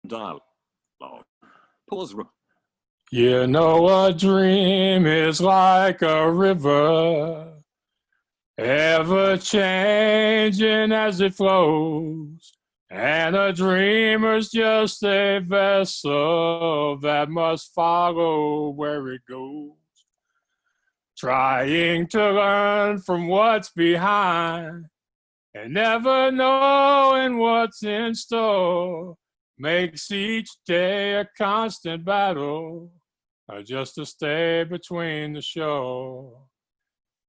dialogue. Pause. You know, a dream is like a river, ever changing as it flows. And a dreamer's just a vessel that must follow where it goes. Trying to learn from what's behind and never knowing what's in store makes each day a constant battle just to stay between the shore.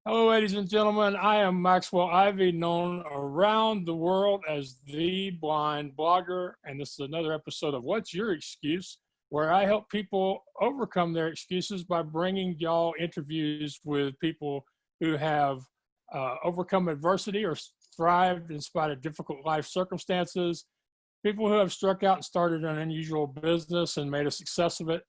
Hello, ladies and gentlemen. I am Maxwell Ivy, known around the world as the Blind Blogger, and this is another episode of What's Your Excuse, where I help people overcome their excuses by bringing y'all interviews with people who have overcome adversity or thrived in spite of difficult life circumstances, people who have struck out and started an unusual business and made a success of it,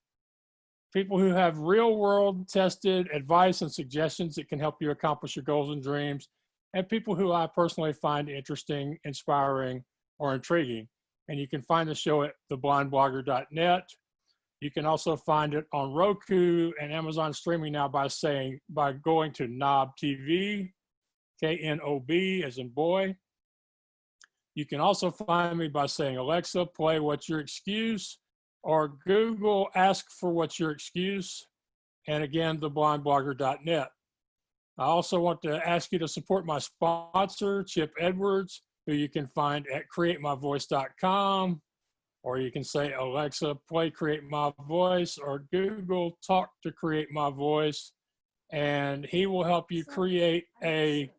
people who have real-world tested advice and suggestions that can help you accomplish your goals and dreams, and people who I personally find interesting, inspiring, or intriguing. And you can find the show at theblindblogger.net. You can also find it on Roku and Amazon streaming now by going to Knob TV, K-N-O-B as in boy. You can also find me by saying, Alexa, play What's Your Excuse, or Google, ask for What's Your Excuse, and again, theblindblogger.net. I also want to ask you to support my sponsor, Chip Edwards, who you can find at createmyvoice.com, or you can say, Alexa, play Create My Voice, or Google, talk to Create My Voice, and he will help you create a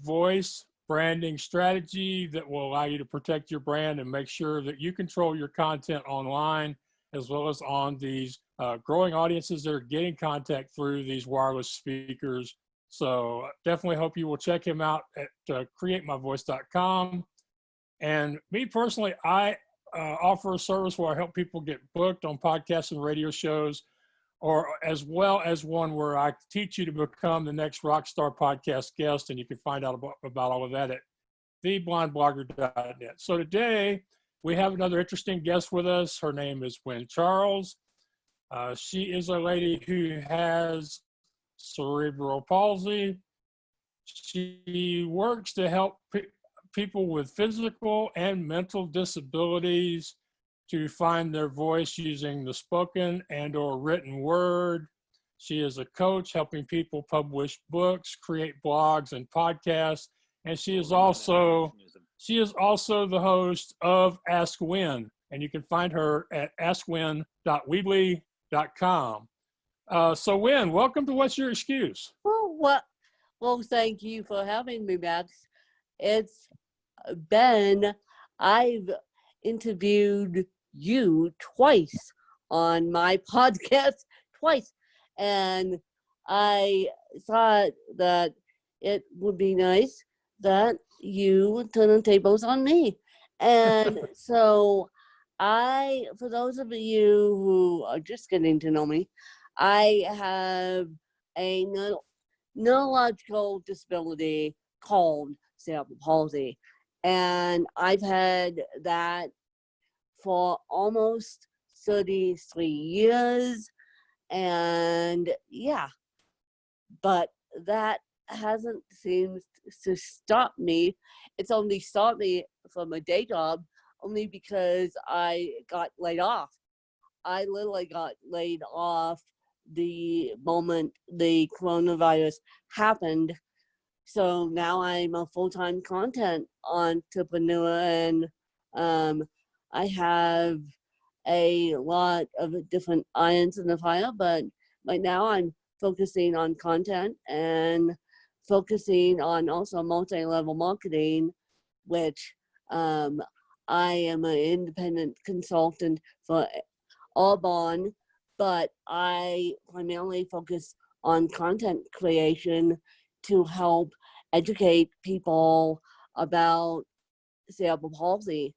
voice branding strategy that will allow you to protect your brand and make sure that you control your content online, as well as on these growing audiences that are getting contact through these wireless speakers. So definitely hope you will check him out at createmyvoice.com. And me personally, I offer a service where I help people get booked on podcasts and radio shows, or as well as one where I teach you to become the next Rockstar podcast guest, and you can find out about all of that at theblindblogger.net. So today, we have another interesting guest with us. Her name is Wynn Charles. She is a lady who has cerebral palsy. She works to help people with physical and mental disabilities to find their voice using the spoken and or written word. She is a coach helping people publish books, create blogs and podcasts, and she is also the host of Ask Wynn, and you can find her at askwynn.weebly.com. So Wynn, welcome to What's Your Excuse? Well, thank you for having me, Max. It's been, I've interviewed you twice on my podcast, twice, and I thought that it would be nice that you turn the tables on me. And so for those of you who are just getting to know me, I have a neurological disability called cerebral palsy, and I've had that for almost 33 years, and yeah, but that hasn't seemed to stop me. It's only stopped me from a day job only because I got laid off. I literally got laid off the moment the coronavirus happened. So now I'm a full-time content entrepreneur, and I have a lot of different irons in the fire, but right now I'm focusing on content and focusing on also multi-level marketing, which I am an independent consultant for Arbonne, but I primarily focus on content creation to help educate people about cerebral palsy.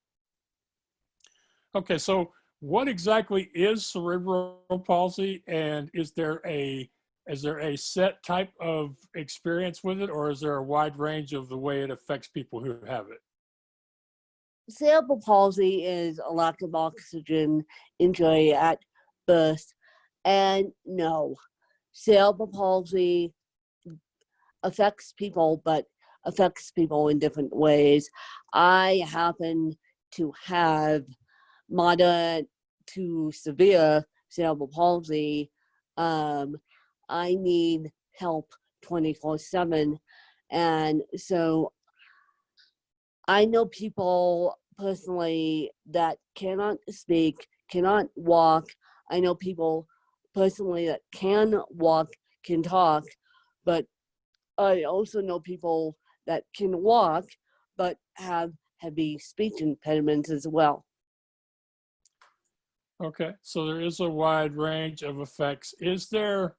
Okay, so what exactly is cerebral palsy, and is there a set type of experience with it, or is there a wide range of the way it affects people who have it? cerebral palsy is a lack of oxygen injury at birth. And no, cerebral palsy affects people, but affects people in different ways. I happen to have moderate to severe cerebral palsy. I need help 24/7. And so I know people personally that cannot speak, cannot walk. I know people personally that can walk, can talk, but I also know people that can walk but have heavy speech impediments as well. Okay, so there is a wide range of effects. Is there,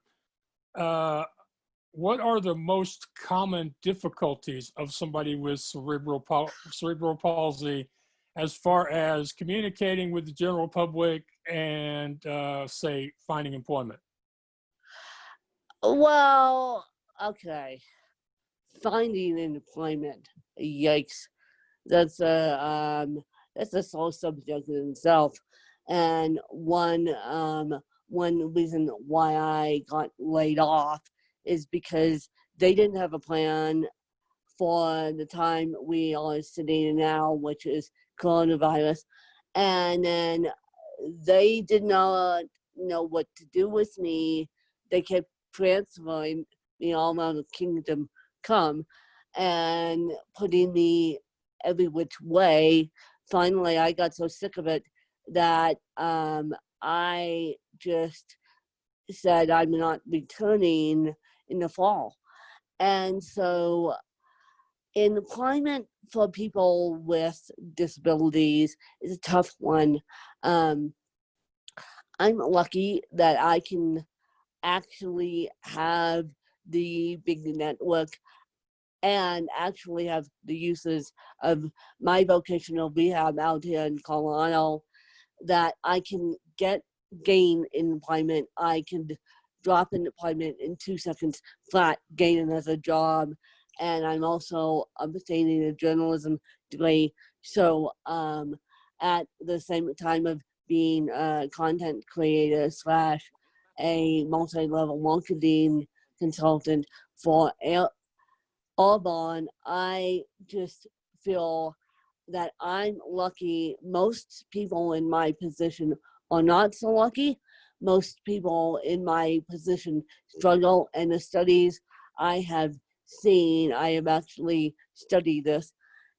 what are the most common difficulties of somebody with cerebral palsy as far as communicating with the general public and, say, finding employment? Well, okay. Finding employment, yikes. That's a sole subject in itself. And one reason why I got laid off is because they didn't have a plan for the time we are sitting in now, which is coronavirus. And then they did not know what to do with me. They kept transferring me all around the kingdom come and putting me every which way. Finally, I got so sick of it that I just said I'm not returning in the fall. And so employment for people with disabilities is a tough one. I'm lucky that I can actually have the big network and actually have the uses of my vocational rehab out here in Colorado that I can gain employment. I can drop an employment in 2 seconds flat, gain another job. And I'm also obtaining a journalism degree. So at the same time of being a content creator / a multi-level marketing consultant for Audubon, I just feel that I'm lucky. Most people in my position are not so lucky. Most people in my position struggle, and the studies I have seen, I have actually studied this,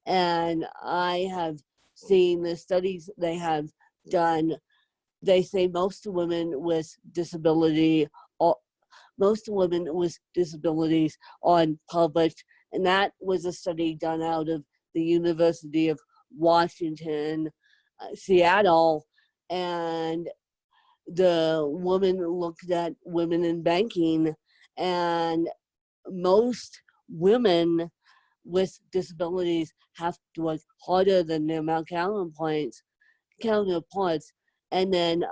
and I have seen the studies they have done. They say most women with disability or most women with disabilities are impoverished, and that was a study done out of the University of Washington, Seattle, and the woman looked at women in banking, and most women with disabilities have to work harder than their male counterparts, and then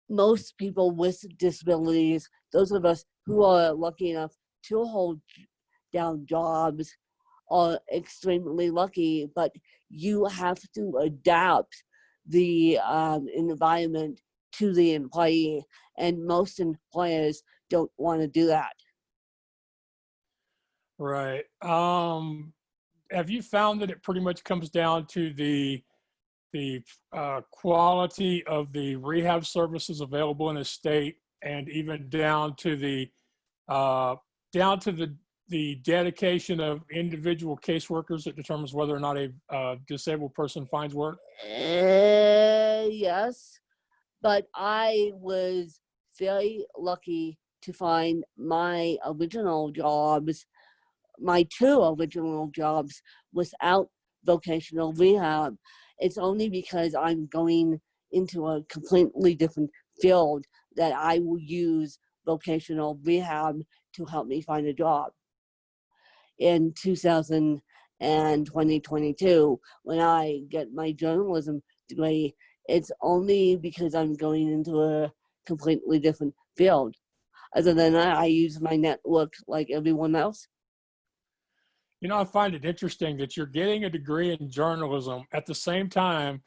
most people with disabilities, those of us who are lucky enough to hold down jobs, are extremely lucky, but you have to adapt the environment to the employee, and most employers don't want to do that. Right. Have you found that it pretty much comes down to the quality of the rehab services available in the state, and even down to the dedication of individual caseworkers that determines whether or not a disabled person finds work? Yes, but I was very lucky to find my original jobs, my 2 original jobs, without vocational rehab. It's only because I'm going into a completely different field that I will use vocational rehab to help me find a job. In 2022, when I get my journalism degree, it's only because I'm going into a completely different field. Other than that, I use my network like everyone else. You know, I find it interesting that you're getting a degree in journalism at the same time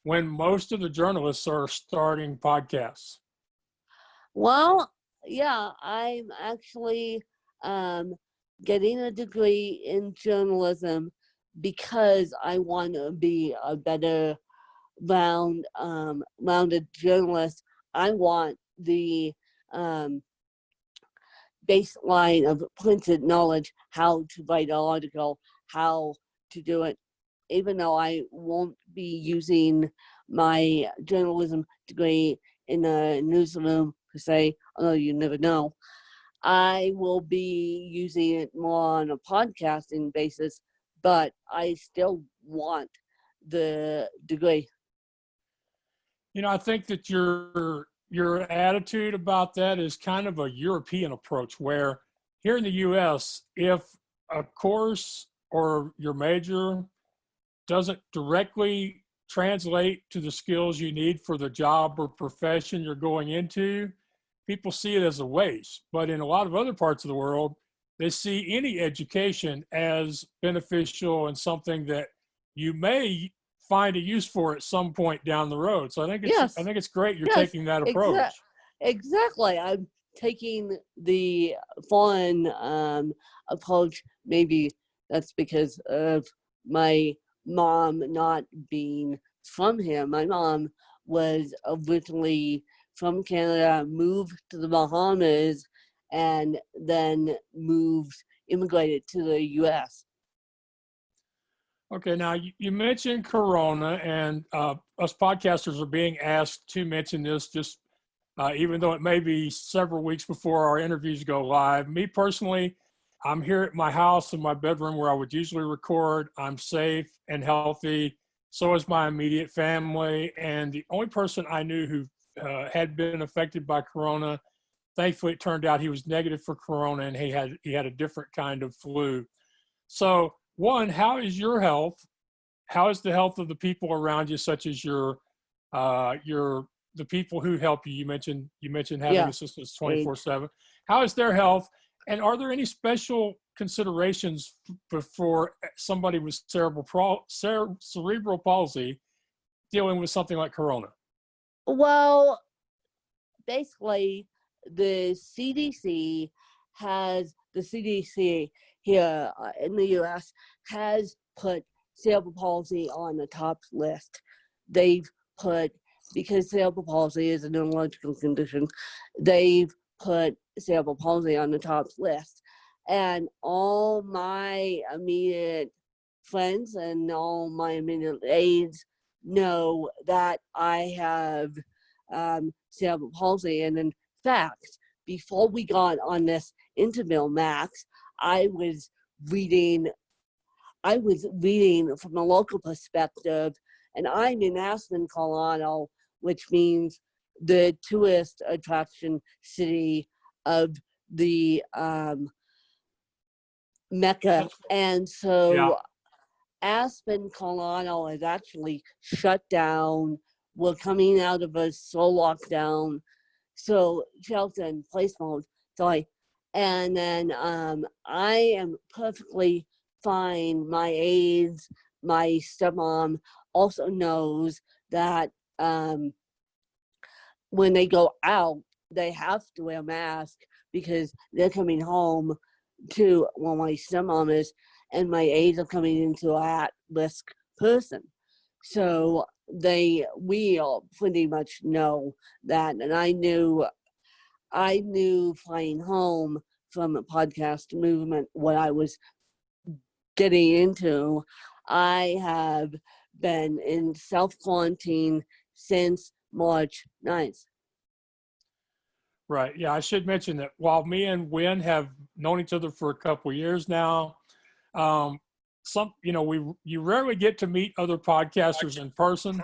when most of the journalists are starting podcasts. Well, yeah, I'm actually getting a degree in journalism because I want to be a better rounded journalist. I want the baseline of printed knowledge, how to write an article, how to do it, even though I won't be using my journalism degree in a newsroom per se, although you never know. I will be using it more on a podcasting basis, but I still want the degree. You know, I think that your attitude about that is kind of a European approach, where here in the US, if a course or your major doesn't directly translate to the skills you need for the job or profession you're going into, people see it as a waste. But in a lot of other parts of the world, they see any education as beneficial and something that you may find a use for at some point down the road. So I Yes. think it's great you're Yes, taking that approach. Exactly. I'm taking the foreign approach. Maybe that's because of my mom not being from here. My mom was originally from Canada, moved to the Bahamas, and then immigrated to the U.S. Okay, now you mentioned Corona, and us podcasters are being asked to mention this just even though it may be several weeks before our interviews go live. Me personally, I'm here at my house in my bedroom where I would usually record. I'm safe and healthy. So is my immediate family. And the only person I knew who had been affected by Corona, thankfully it turned out he was negative for Corona, and he had a different kind of flu. So one, how is your health? How is the health of the people around you, such as the people who help you? You mentioned having assistance 24/7. How is their health? And are there any special considerations for somebody with cerebral palsy dealing with something like Corona? Well, basically, the CDC here in the U.S. has put cerebral palsy on the top list. They've put, because cerebral palsy is a neurological condition, they've put cerebral palsy on the top list. And all my immediate friends and all my immediate aides know that I have cerebral palsy. And in fact, before we got on this interview, Max, I was reading from a local perspective, and I'm in Aspen, Colorado, which means the tourist attraction city of the Mecca. And so Aspen, Colorado is actually shut down. We're coming out of a slow lockdown, so shelter in place mode. And then I am perfectly fine. My aides, my stepmom also knows that when they go out, they have to wear a mask because they're coming home to, well, my stepmom is, and my aides are coming into a at-risk person. So we all pretty much know that. And I knew flying home from a podcast movement what I was getting into. I have been in self-quarantine since March 9th. Right. Yeah, I should mention that while me and Wynn have known each other for a couple of years now, you rarely get to meet other podcasters in person.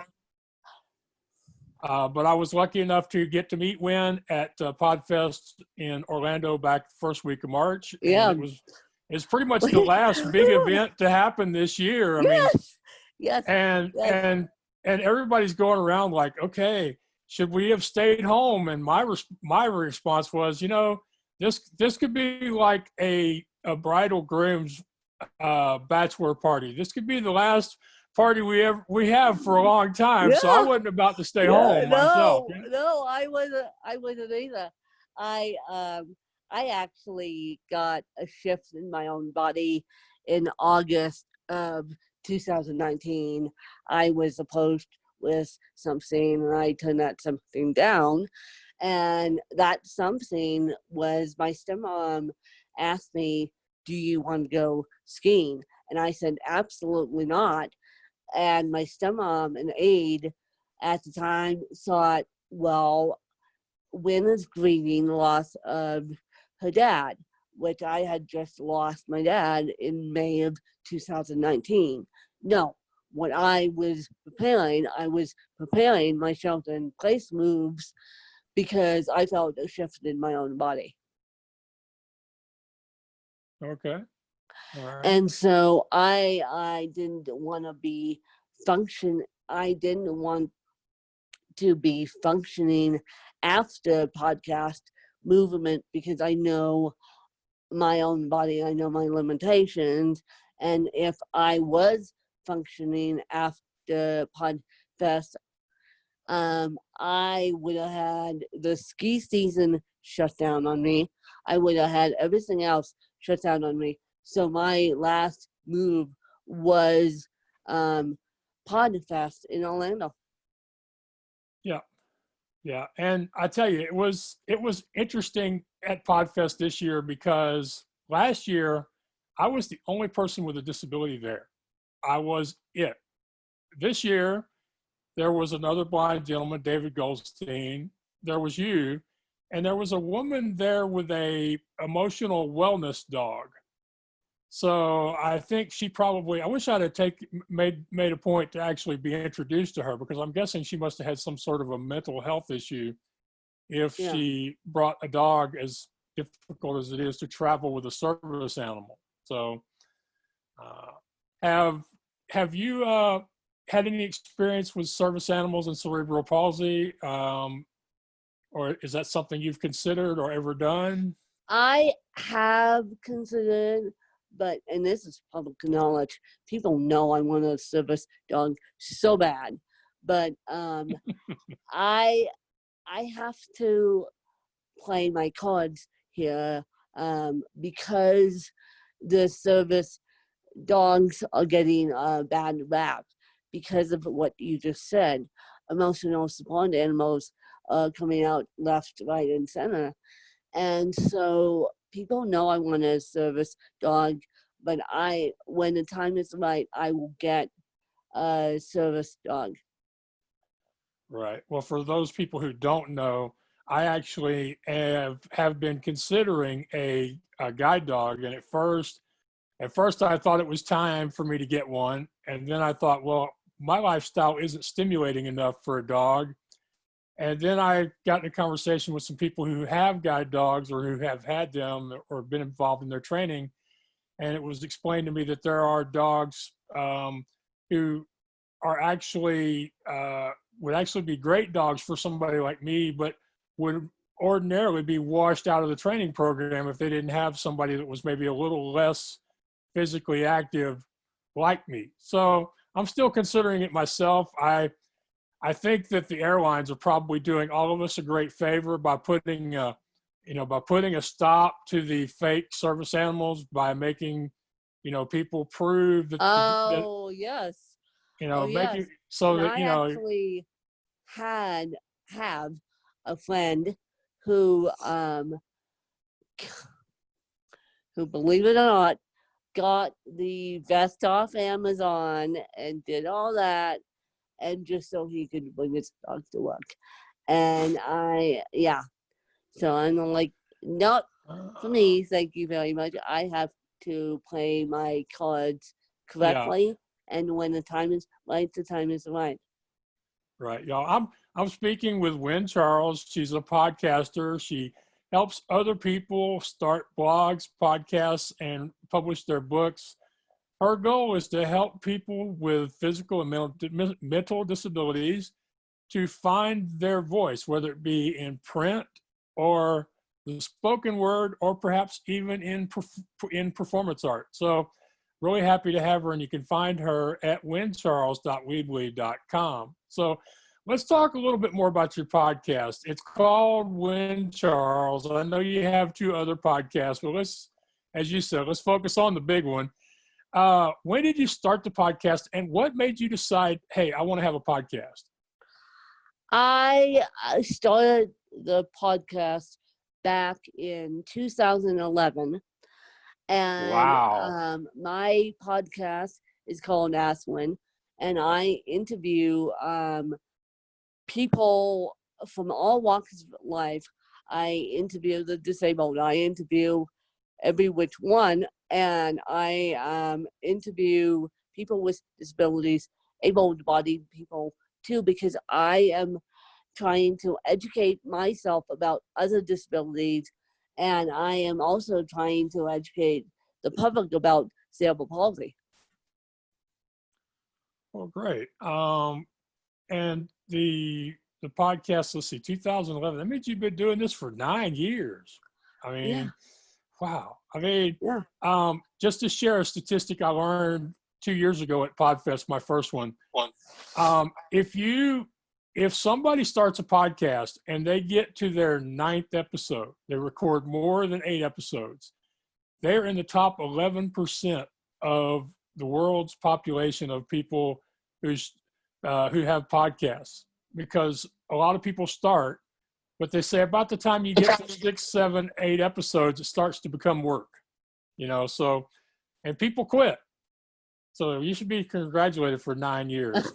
But I was lucky enough to get to meet Wynn at Podfest in Orlando back the first week of March. Yeah. And it's pretty much the last big event to happen this year. Yes. And everybody's going around like, okay, should we have stayed home? And my response was, this could be like a bride or groom's bachelor party. This could be the last party we have for a long time. So I Yeah. wasn't about to stay Yeah, home myself. no, I wasn't either. I I actually got a shift in my own body in August of 2019. I was approached with something and I turned that something down. And that something was my stepmom asked me, "Do you want to go skiing?" And I said, "Absolutely not." And my stepmom and aide at the time thought, well, Wynn is grieving the loss of her dad, which I had just lost my dad in May of 2019. No, what I was preparing my shelter in place moves because I felt a shift in my own body. Okay. All right. And so I didn't want to be I didn't want to be functioning after podcast movement because I know my own body, I know my limitations. And if I was functioning after podcast, I would have had the ski season shut down on me. I would have had everything else shut down on me. So my last move was Podfest in Orlando. Yeah. Yeah. And I tell you, it was interesting at Podfest this year because last year I was the only person with a disability there. I was it. This year, there was another blind gentleman, David Goldstein. There was you, and there was a woman there with a emotional wellness dog. So I think she probably, I wish I'd have made a point to actually be introduced to her because I'm guessing she must have had some sort of a mental health issue if Yeah. she brought a dog as difficult as it is to travel with a service animal. So have you had any experience with service animals and cerebral palsy? Or is that something you've considered or ever done? I have considered, and this is public knowledge, people know I want a service dog so bad, but I have to play my cards here because the service dogs are getting a bad rap because of what you just said. Emotional support animals are coming out left, right, and center. And so people know I want a service dog, but when the time is right, I will get a service dog. Right. Well, for those people who don't know, I actually have been considering a guide dog, and at first I thought it was time for me to get one, and then I thought, well, my lifestyle isn't stimulating enough for a dog. And then I got in a conversation with some people who have guide dogs or who have had them or been involved in their training. And it was explained to me that there are dogs who are actually, would actually be great dogs for somebody like me, but would ordinarily be washed out of the training program if they didn't have somebody that was maybe a little less physically active like me. So I'm still considering it myself. I think that the airlines are probably doing all of us a great favor by putting a stop to the fake service animals by making, people prove that, Oh, yes. Oh, making yes. so And that, I actually have a friend who, believe it or not, got the vest off Amazon and did all that, and just so he could bring his dog to work. And so I'm like, not for me, thank you very much. I have to play my cards correctly, and when the time is right, the time is right. Right, y'all. I'm speaking with Wynn Charles. She's a podcaster. She helps other people start blogs, podcasts, and publish their books. Her goal is to help people with physical and mental disabilities to find their voice, whether it be in print or the spoken word, or perhaps even in performance art. So really happy to have her, and you can find her at wincharles.weebly.com. So let's talk a little bit more about your podcast. It's called Win Charles. I know you have 2 other podcasts, but let's, as you said, let's focus on the big one. When did you start the podcast, and what made you decide, hey, I want to have a podcast? I started the podcast back in 2011, and Wow. my podcast is called Ask Win, and I interview people from all walks of life. I interview the disabled. I interview every which one, and I interview people with disabilities, able-bodied people too, because I am trying to educate myself about other disabilities, and I am also trying to educate the public about cerebral palsy. Well, great. And the podcast, let's see, 2011. That means you've been doing this for 9 years. I mean, Yeah. wow. I mean, Yeah. just to share a statistic I learned 2 years ago at Podfest, my first one. If somebody starts a podcast and they get to their 9th episode, they record more than 8 episodes, they're in the top 11% of the world's population of people who have podcasts, because a lot of people start, but they say about the time you get to 6, 7, 8 episodes, it starts to become work, so, and people quit. So you should be congratulated for 9 years.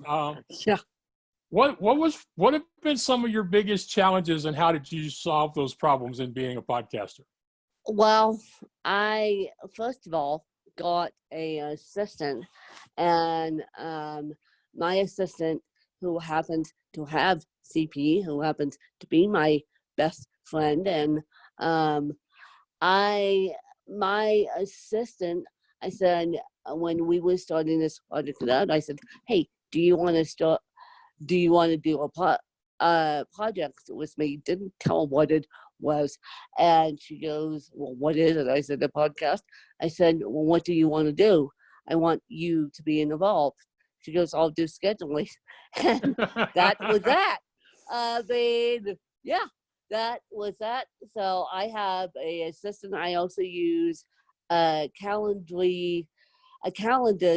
Yeah. What have been some of your biggest challenges, and how did you solve those problems in being a podcaster? Well, I first of all got an assistant, and my assistant, who happens to have CP, who happens to be my best friend, and my assistant, I said, when we were starting this project out, I said, hey, do you want to do a project with me? Didn't tell her what it was. And she goes, well, what is it? I said, a podcast. I said, well, what do you want to do? I want you to be involved. She goes, I'll do scheduling. And that was that. Yeah, that was that. So I have an assistant. I also use a calendar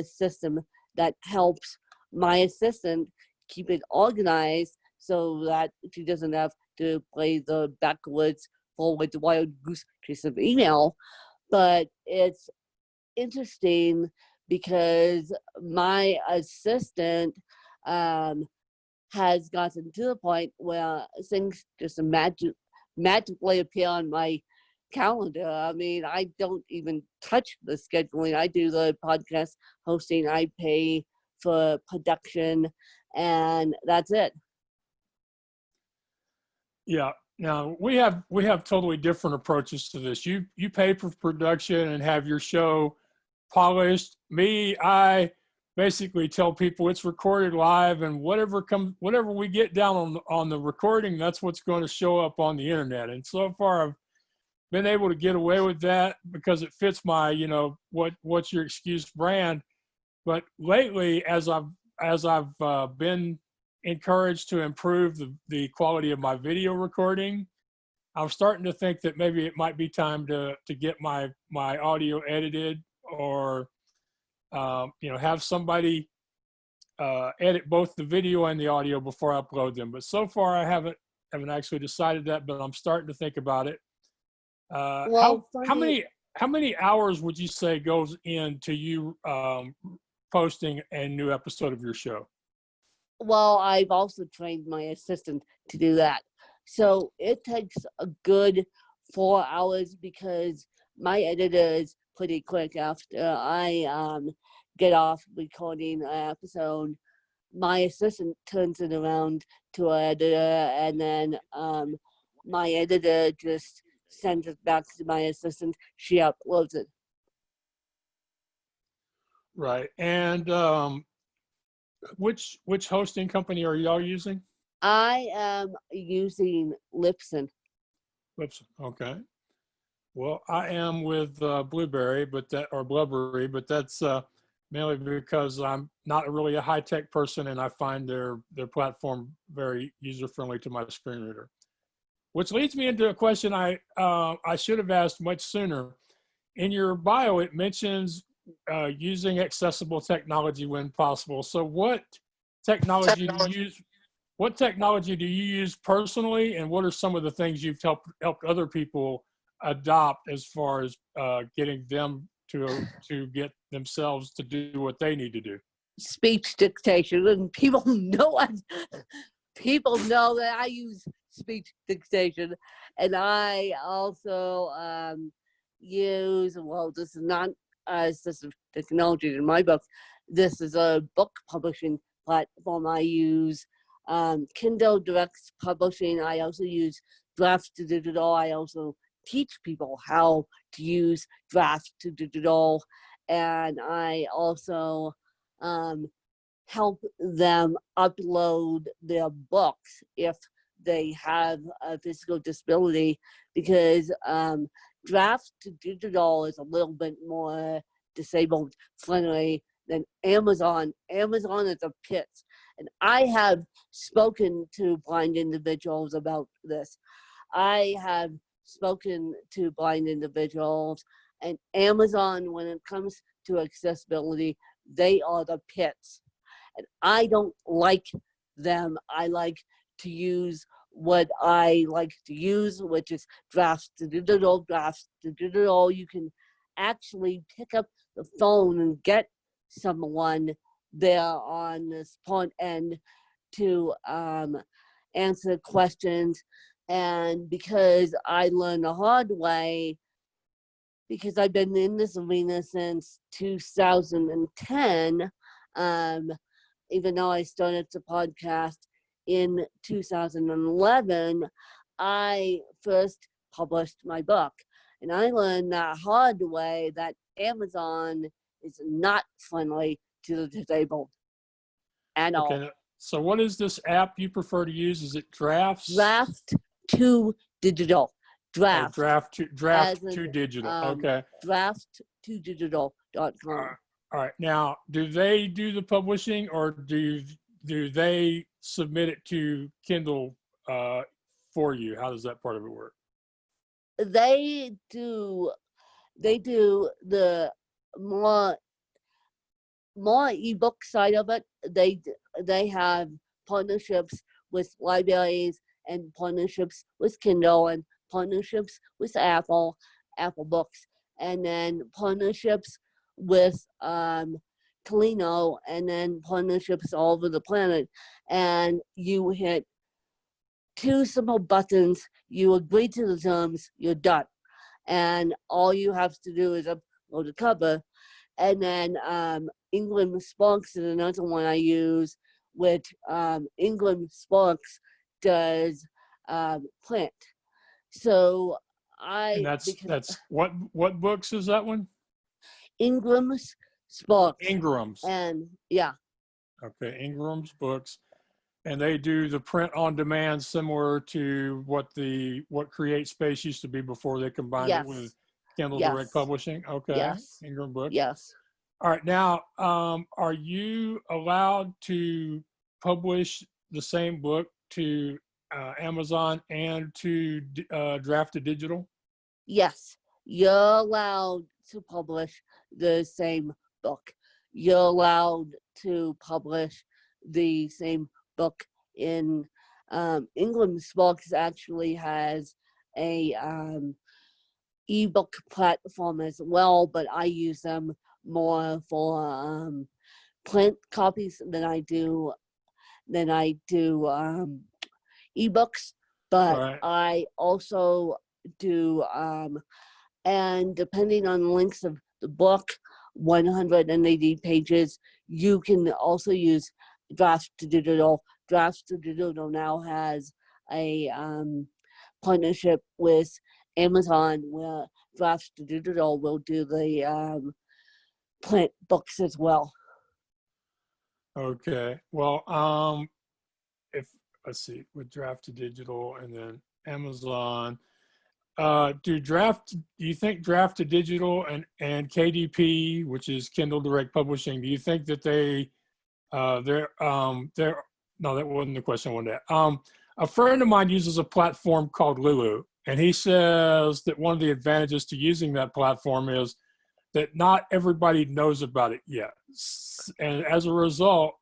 system that helps my assistant keep it organized so that she doesn't have to play the backwards, forward, wild goose chase of email. But it's interesting because my assistant has gotten to the point where things just magically appear on my calendar. I mean, I don't even touch the scheduling. I do the podcast hosting. I pay for production, and that's it. Yeah. Now we have totally different approaches to this. You pay for production and have your show polished. Me, I basically tell people it's recorded live, and whatever we get down on the recording, that's what's going to show up on the internet. And so far I've been able to get away with that because it fits my, what's your excuse brand. But lately, as I've been encouraged to improve the quality of my video recording, I'm starting to think that maybe it might be time to get my audio edited, or have somebody edit both the video and the audio before I upload them. But so far I haven't actually decided that, but I'm starting to think about it. Well, how many hours would you say goes into you posting a new episode of your show? Well, I've also trained my assistant to do that. So it takes a good 4 hours because my editor is pretty quick. After I get off recording an episode, my assistant turns it around to an editor, and then my editor just sends it back to my assistant. She uploads it. Right. And which hosting company are y'all using? I am using Libsyn. Libsyn. Okay. Well, I am with Blueberry, or Blubbery, but that's mainly because I'm not really a high tech person, and I find their platform very user friendly to my screen reader. Which leads me into a question I should have asked much sooner. In your bio, it mentions using accessible technology when possible. So, what technology do you use? What technology do you use personally, and what are some of the things you've helped other people adopt as far as getting them to get themselves to do what they need to do? Speech dictation, and people know that I use speech dictation, and I also use, well, this is not assistive technology in my book. This is a book publishing platform. I use Kindle Direct Publishing. I also use Draft to Digital. I also teach people how to use Draft to Digital, and I also help them upload their books if they have a physical disability, because Draft to Digital is a little bit more disabled friendly than Amazon. Amazon is a pit. And I have spoken to blind individuals about this. I have spoken to blind individuals, and Amazon, when it comes to accessibility, they are the pits. And I don't like them. I like to use what I like to use, which is Draft to Digital. Draft to Digital, you can actually pick up the phone and get someone there on this front end to answer questions. And because I learned the hard way, because I've been in this arena since 2010, even though I started the podcast in 2011, I first published my book. And I learned that hard way that Amazon is not friendly to the disabled at all. Okay, so what is this app you prefer to use? Is it Drafts? Draft to Digital. Draft. Oh, draft to digital. Okay. Draft2digital.com. All right. Now, do they do the publishing, or do they submit it to Kindle for you? How does that part of it work? They do the more ebook side of it. They have partnerships with libraries, and partnerships with Kindle, and partnerships with Apple Books, and then partnerships with Tolino, and then partnerships all over the planet. And you hit two simple buttons, you agree to the terms, you're done. And all you have to do is upload the cover. And then England Sparks is another one I use, which England Sparks does print. So And that's what books is that one? Ingram's Sparks. Ingram's. And yeah. Okay, Ingram's books. And they do the print on demand, similar to what Create Space used to be before they combined it with Kindle Direct Publishing. Okay. Yes. Ingram books. Yes. All right. Now, are you allowed to publish the same book to Amazon and to Draft to Digital? Yes, you're allowed to publish the same book. You're allowed to publish the same book in England. Sparks actually has a ebook platform as well, but I use them more for print copies than I do ebooks. But I also do and depending on the length of the book, 180 pages, you can also use Draft to Digital. Draft to Digital now has a partnership with Amazon, where Draft to Digital will do the print books as well. Okay. Well, let's see, with Draft to Digital and then Amazon, do you think Draft to Digital and KDP, which is Kindle Direct Publishing, do you think that no, that wasn't the question I wanted to ask. A friend of mine uses a platform called Lulu, and he says that one of the advantages to using that platform is that not everybody knows about it yet. And as a result,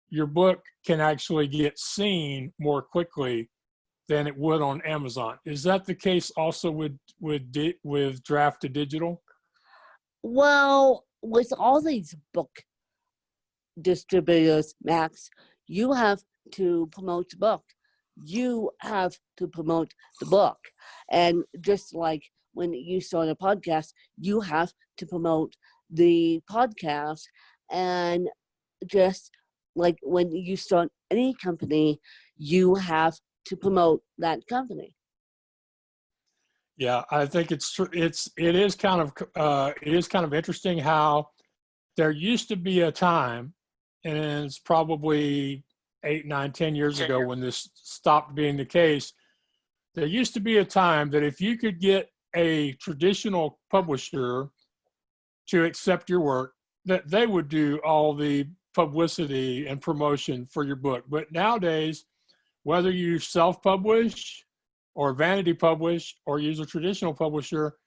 your book can actually get seen more quickly than it would on Amazon. Is that the case also with Draft to Digital? Well, with all these book distributors, Max, you have to promote the book. You have to promote the book. And just like when you start a podcast, you have to promote the podcast. And just like when you start any company, you have to promote that company. Yeah, I think it is kind of interesting how there used to be a time, and it's probably 8, 9, 10 years ago when this stopped being the case. There used to be a time that if you could get a traditional publisher to accept your work, that they would do all the publicity and promotion for your book. But nowadays, whether you self-publish or vanity publish or use a traditional publisher,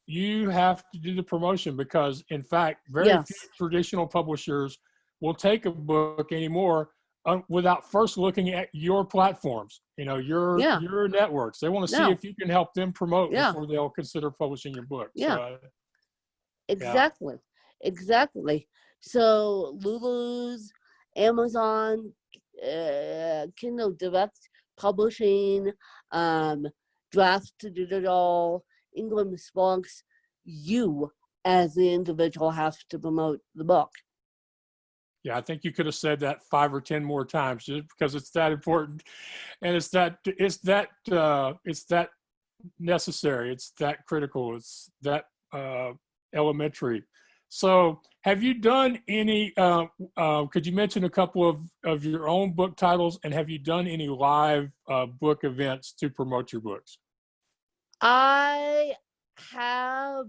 you have to do the promotion because, in fact, very few traditional publishers will take a book anymore without first looking at your platforms, your networks. They want to see if you can help them promote before they'll consider publishing your book. Yeah. So, Exactly. So Lulu's, Amazon, Kindle Direct Publishing, Draft to Digital, England Sparks, you as the individual have to promote the book. Yeah, I think you could have said that 5 or 10 more times just because it's that important, and it's that necessary, it's that critical, it's that elementary. So have you done any, could you mention a couple of your own book titles, and have you done any live book events to promote your books? I have,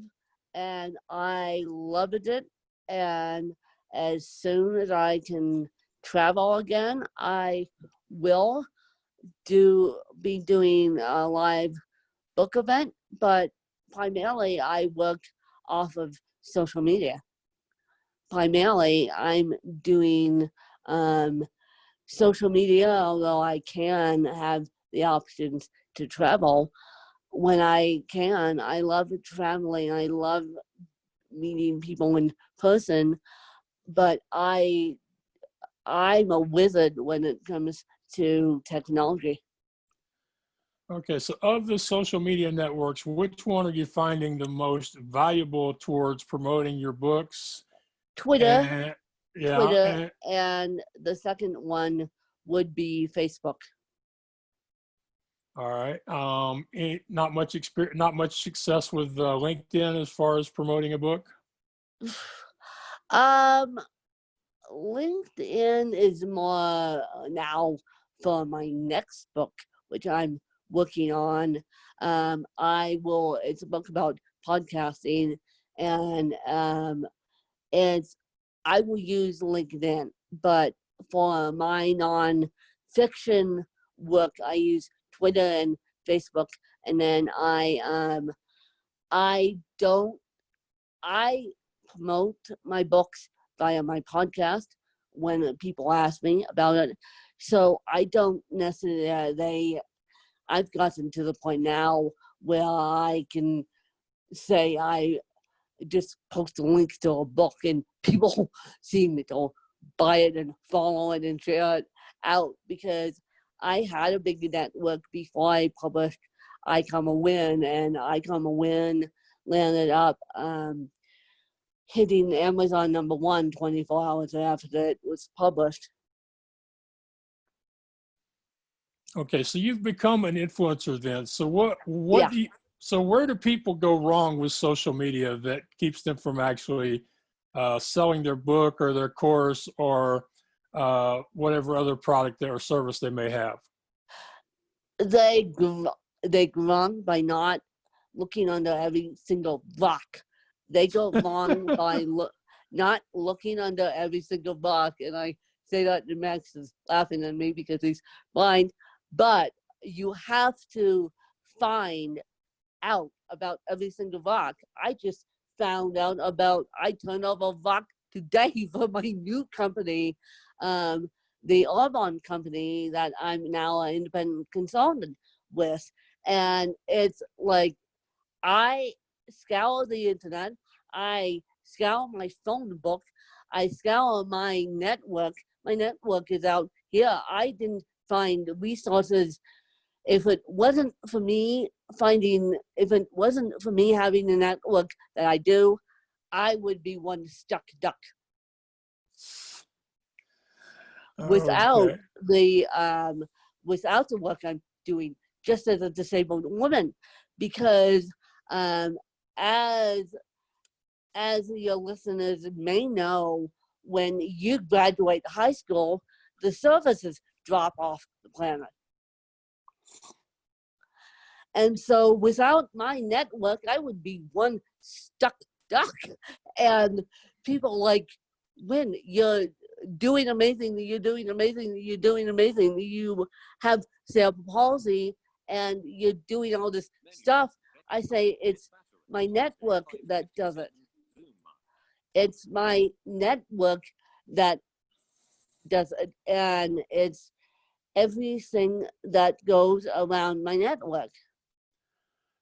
and I loved it. And as soon as I can travel again, I will be doing a live book event, but primarily I work off of social media. Primarily, I'm doing social media, although I can have the options to travel. When I can, I love traveling. I love meeting people in person, but I'm a wizard when it comes to technology. Okay, so of the social media networks, which one are you finding the most valuable towards promoting your books? Twitter, and the second one would be Facebook. All right. Not much success with LinkedIn as far as promoting a book? LinkedIn is more now for my next book, which I'm working on. It's a book about podcasting, and I will use LinkedIn, but for my non-fiction work, I use Twitter and Facebook, and then I promote my books via my podcast when people ask me about it. So I don't necessarily, I've gotten to the point now where I can say I just post a link to a book and people seem to buy it and follow it and share it out, because I had a big network before I published I Come a Win, and I Come a Win landed up hitting Amazon #1 24 hours after it was published. Okay, so you've become an influencer then. So where do people go wrong with social media that keeps them from actually selling their book or their course or whatever other product or service they may have? They wrong by not looking under every single rock. They go along by not looking under every single rock. And I say that, and Max is laughing at me because he's blind. But you have to find out about every single rock. I just found out about, I turned over a rock today for my new company, the Audubon company that I'm now an independent consultant with. And it's like, I scour the internet, I scour my phone book, I scour my network. My network is out here. I didn't find resources. If it wasn't for me having the network that I do, I would be one stuck duck. Without the work I'm doing just as a disabled woman, because as your listeners may know, when you graduate high school, the services drop off the planet. And so without my network, I would be one stuck duck. And people like, when you're doing amazing, you have cerebral palsy and you're doing all this stuff. I say it's my network that does it. It's my network that does it, and it's everything that goes around my network.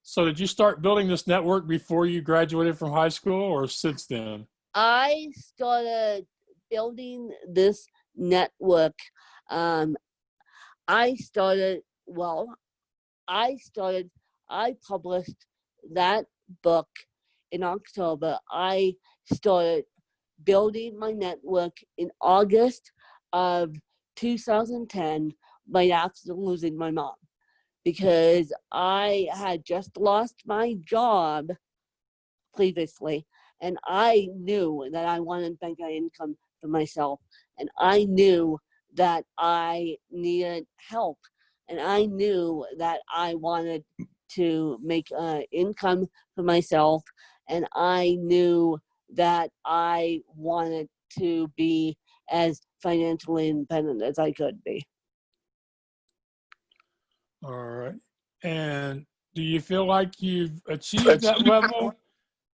So did you start building this network before you graduated from high school or since then? I started building this network. I published that book in October. I started building my network in August of 2010, right after losing my mom, because I had just lost my job previously, and I knew that I wanted bank income for myself, and I knew that I needed help, and I knew that I wanted to make income for myself, and I knew that I wanted to be as financially independent as I could be. All right. And do you feel like you've achieved that level,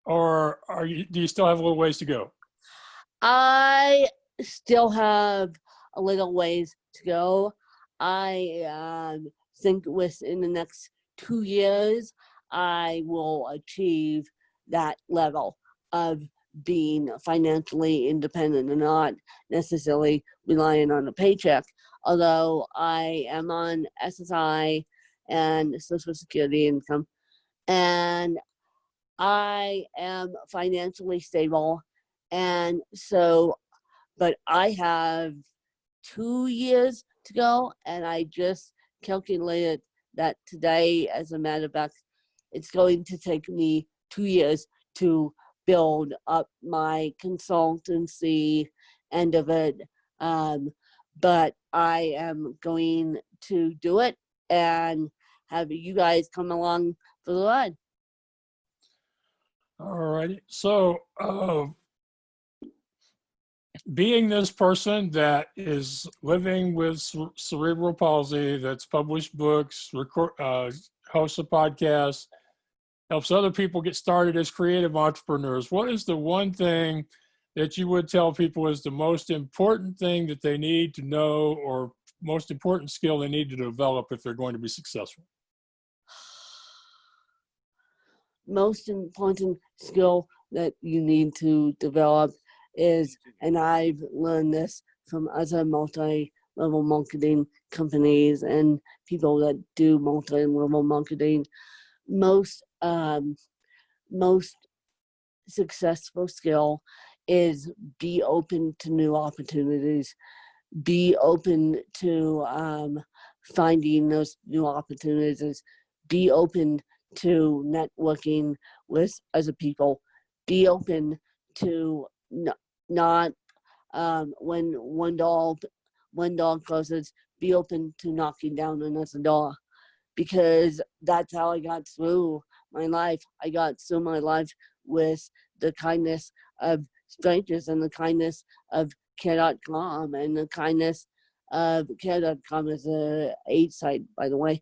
or do you still have a little ways to go? I still have a little ways to go. I think within the next 2 years, I will achieve that level of being financially independent and not necessarily relying on a paycheck. Although I am on SSI and Social Security income, and I am financially stable. And so, but I have 2 years to go, and I just calculated that today, as a matter of fact, it's going to take me 2 years to build up my consultancy end of it. But I am going to do it and have you guys come along for the ride. All righty. So, being this person that is living with cerebral palsy, that's published books, hosts a podcast, helps other people get started as creative entrepreneurs, what is the one thing that you would tell people is the most important thing that they need to know, or most important skill they need to develop if they're going to be successful? Most important skill that you need to develop is, and I've learned this from other multi-level marketing companies and people that do multi-level marketing, most successful skill is be open to new opportunities, be open to finding those new opportunities, be open to networking with other people, be open to not when one door closes, be open to knocking down another door, because that's how I got through my life. I got through my life with the kindness of strangers and the kindness of care.com and the kindness of care.com is a AIDS site, by the way,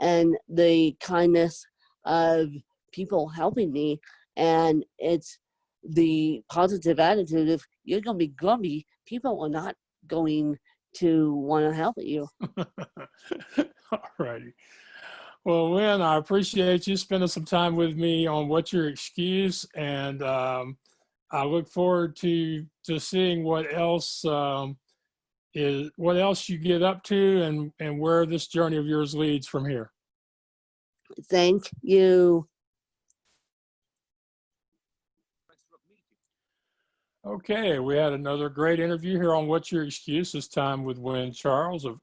and the kindness of people helping me. And it's the positive attitude. If you're going to be grumpy, people are not going to want to help you. All righty. Well, Lynn, I appreciate you spending some time with me on What's Your Excuse, and I look forward to seeing what else you get up to and where this journey of yours leads from here. Thank you. Okay, we had another great interview here on What's Your Excuse, this time with Wynn Charles of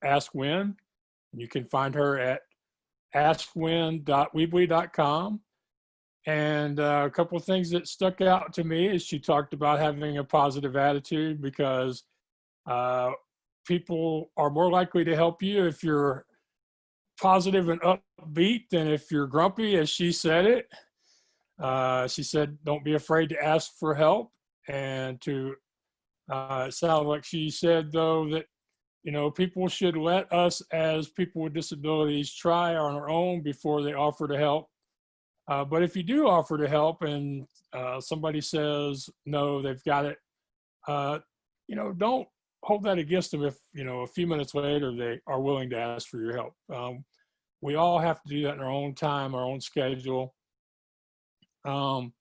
Ask Wynn. You can find her at askwyn.weebly.com. And a couple of things that stuck out to me is she talked about having a positive attitude, because people are more likely to help you if you're positive and upbeat than if you're grumpy, as she said it. She said, don't be afraid to ask for help. And it sounded like she said, though, that, people should let us as people with disabilities try on our own before they offer to help. But if you do offer to help and somebody says, no, they've got it, don't hold that against them if, a few minutes later they are willing to ask for your help. We all have to do that in our own time, our own schedule. I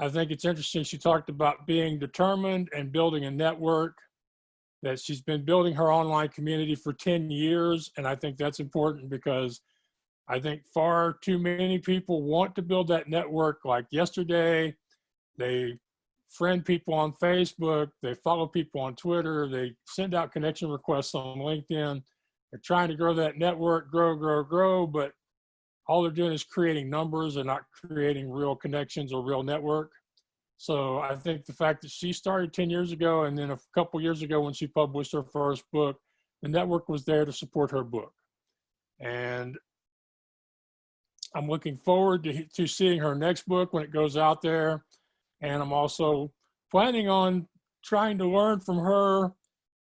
think it's interesting. She talked about being determined and building a network, that she's been building her online community for 10 years. And I think that's important, because I think far too many people want to build that network. Like yesterday, they friend people on Facebook, they follow people on Twitter, they send out connection requests on LinkedIn. They're trying to grow that network, grow, but all they're doing is creating numbers and not creating real connections or real network. So I think the fact that she started 10 years ago, and then a couple years ago when she published her first book, the network was there to support her book. And I'm looking forward to seeing her next book when it goes out there. And I'm also planning on trying to learn from her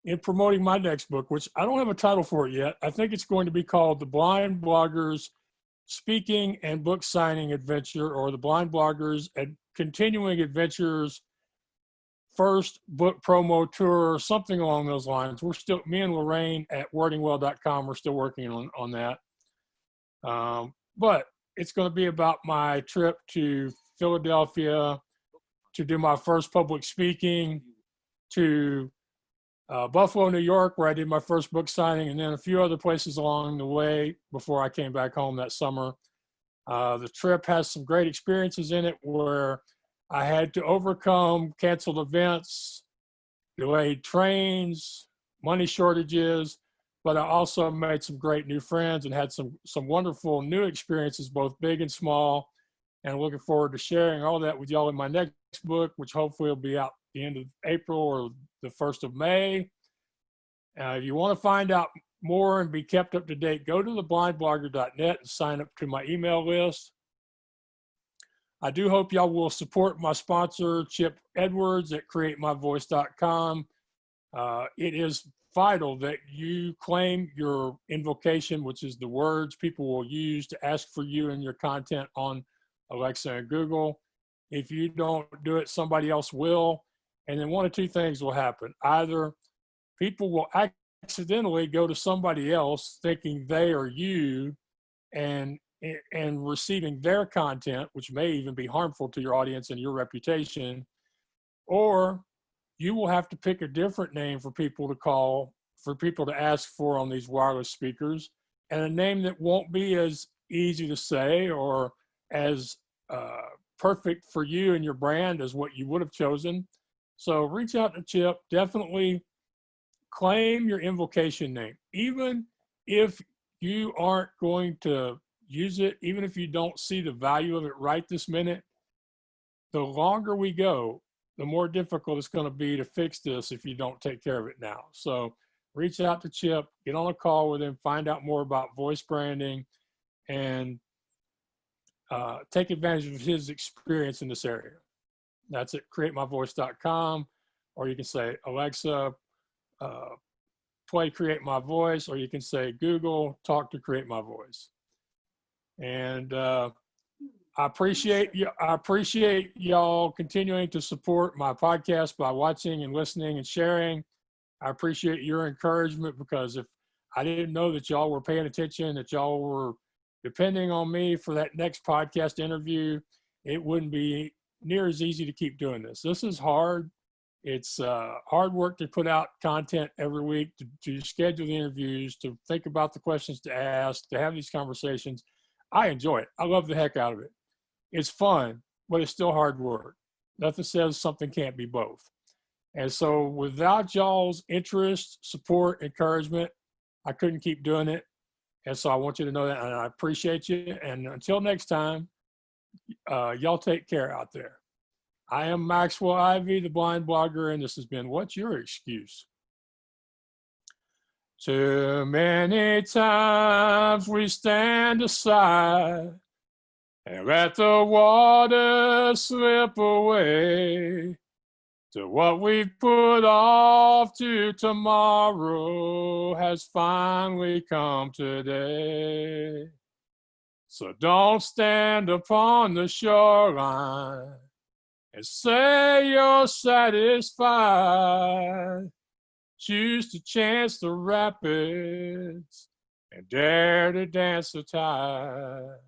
in promoting my next book, which I don't have a title for it yet. I think it's going to be called The Blind Bloggers Speaking and Book Signing Adventure, or The Blind Bloggers Continuing Adventures First Book Promo Tour, or something along those lines. We're still, me and Lorraine at wordingwell.com, we're still working on that. But it's going to be about my trip to Philadelphia to do my first public speaking, to Buffalo, New York, where I did my first book signing, and then a few other places along the way before I came back home that summer. The trip has some great experiences in it where I had to overcome canceled events, delayed trains, money shortages, but I also made some great new friends and had some wonderful new experiences, both big and small. And looking forward to sharing all that with y'all in my next book, which hopefully will be out the end of April or the 1st of May. If you want to find out more and be kept up to date, go to theblindblogger.net and sign up to my email list. I do hope y'all will support my sponsor, Chip Edwards at createmyvoice.com. It is vital that you claim your invocation, which is the words people will use to ask for you and your content on Alexa and Google. If you don't do it, somebody else will. And then one of two things will happen. Either people will accidentally go to somebody else thinking they are you and receiving their content, which may even be harmful to your audience and your reputation, or you will have to pick a different name for people to call, for people to ask for on these wireless speakers, and a name that won't be as easy to say or as perfect for you and your brand as what you would have chosen. So reach out to Chip. Definitely claim your invocation name. Even if you aren't going to use it, even if you don't see the value of it right this minute, the longer we go, the more difficult it's going to be to fix this if you don't take care of it now. So reach out to Chip, get on a call with him, find out more about voice branding, and take advantage of his experience in this area. That's at createmyvoice.com, or you can say, Alexa, play Create My Voice, or you can say, Google, talk to Create My Voice. And I appreciate y'all continuing to support my podcast by watching and listening and sharing. I appreciate your encouragement, because if I didn't know that y'all were paying attention, that y'all were depending on me for that next podcast interview, it wouldn't be near as easy to keep doing this. This is hard. It's hard work to put out content every week, to schedule the interviews, to think about the questions to ask, to have these conversations. I enjoy it. I love the heck out of it. It's fun, but it's still hard work. Nothing says something can't be both. And so without y'all's interest, support, encouragement, I couldn't keep doing it. And so I want you to know that, and I appreciate you. And until next time, y'all take care out there. I am Maxwell Ivy, the blind blogger, and this has been What's Your Excuse? Too many times we stand aside and let the water slip away. To what we've put off to tomorrow has finally come today. So don't stand upon the shoreline and say you're satisfied. Choose to chance the rapids and dare to dance the tide.